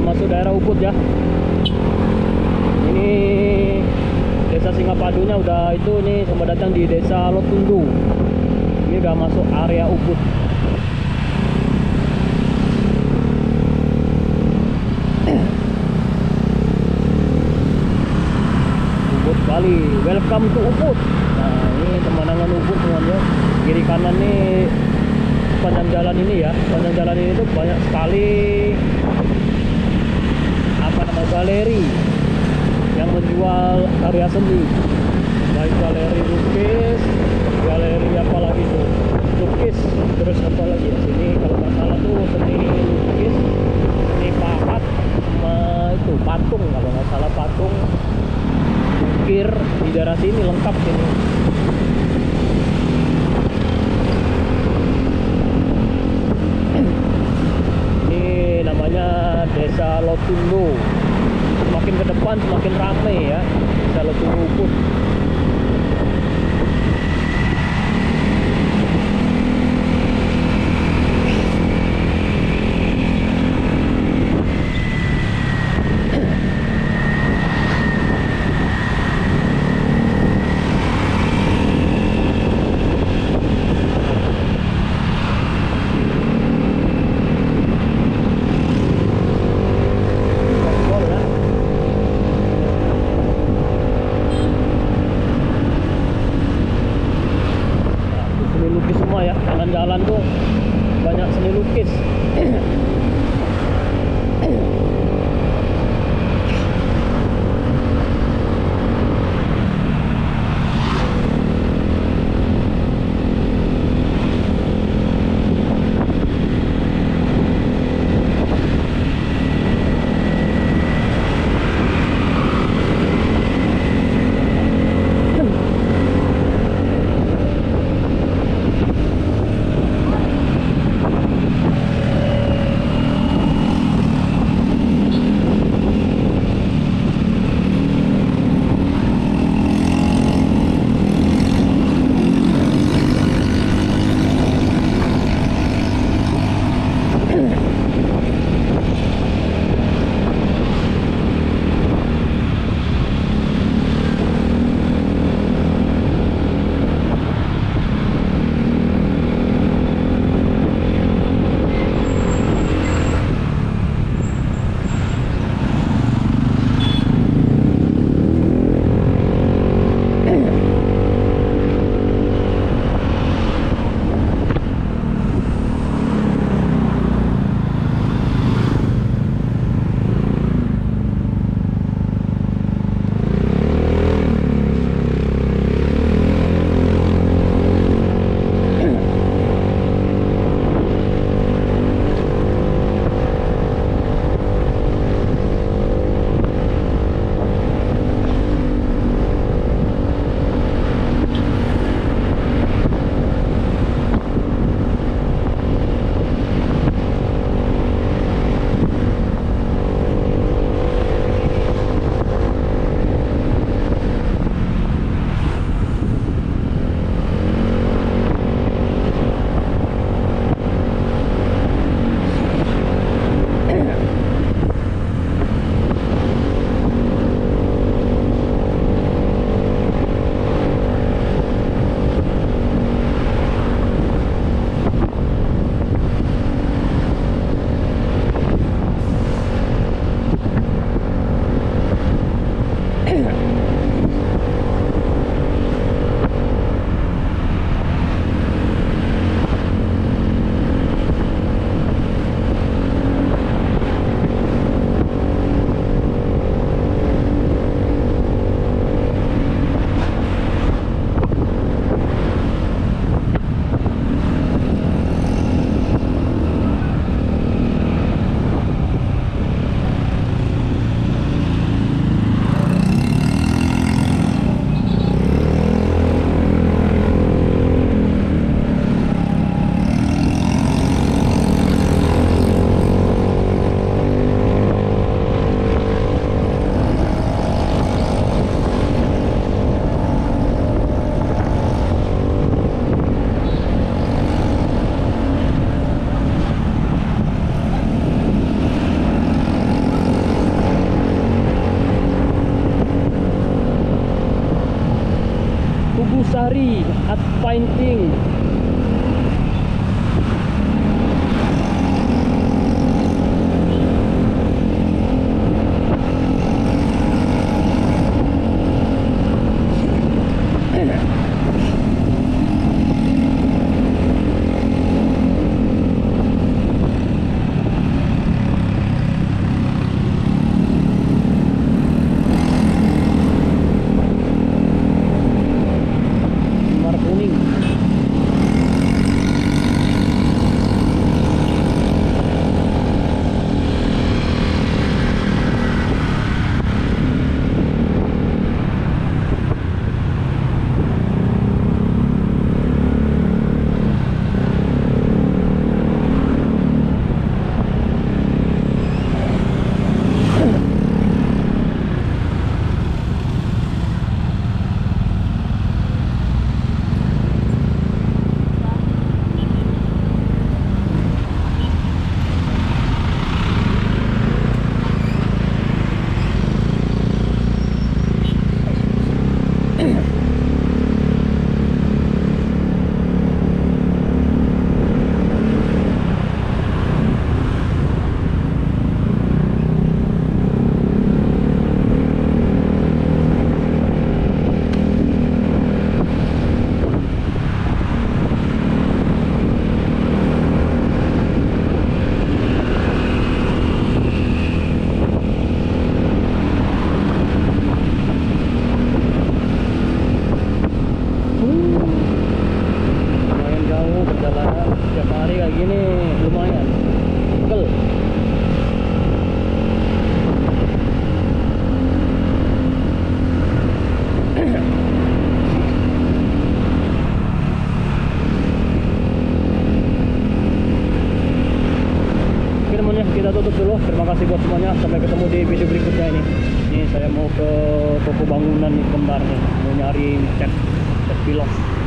masuk daerah Ubud ya. Ini desa Singapadunya udah itu nih, selamat datang di desa Lotundu. Ini udah masuk area Ubud. Ubud Bali, welcome to Ubud. Nah ini pemandangan Ubud semuanya. Kiri kanan nih sepanjang jalan ini ya, sepanjang jalan ini tuh banyak sekali galeri yang menjual karya seni, baik galeri lukis, galeri apa lagi tuh, lukis, terus apa lagi ya sini kalau nggak salah tuh seni lukis, seni pahat, sama itu patung, kalau nggak salah patung, ukir di daerah sini lengkap sini. Ini namanya Desa Lotundu. Semakin ke depan semakin ramai ya, Desa Lotundu Ubud. Sari at Painting. Kita tutup dulu. Terima kasih buat semuanya. Sampai ketemu di video berikutnya ini. Ini saya mau ke toko bangunan nih, kembar nih. Mau nyari cat pilot.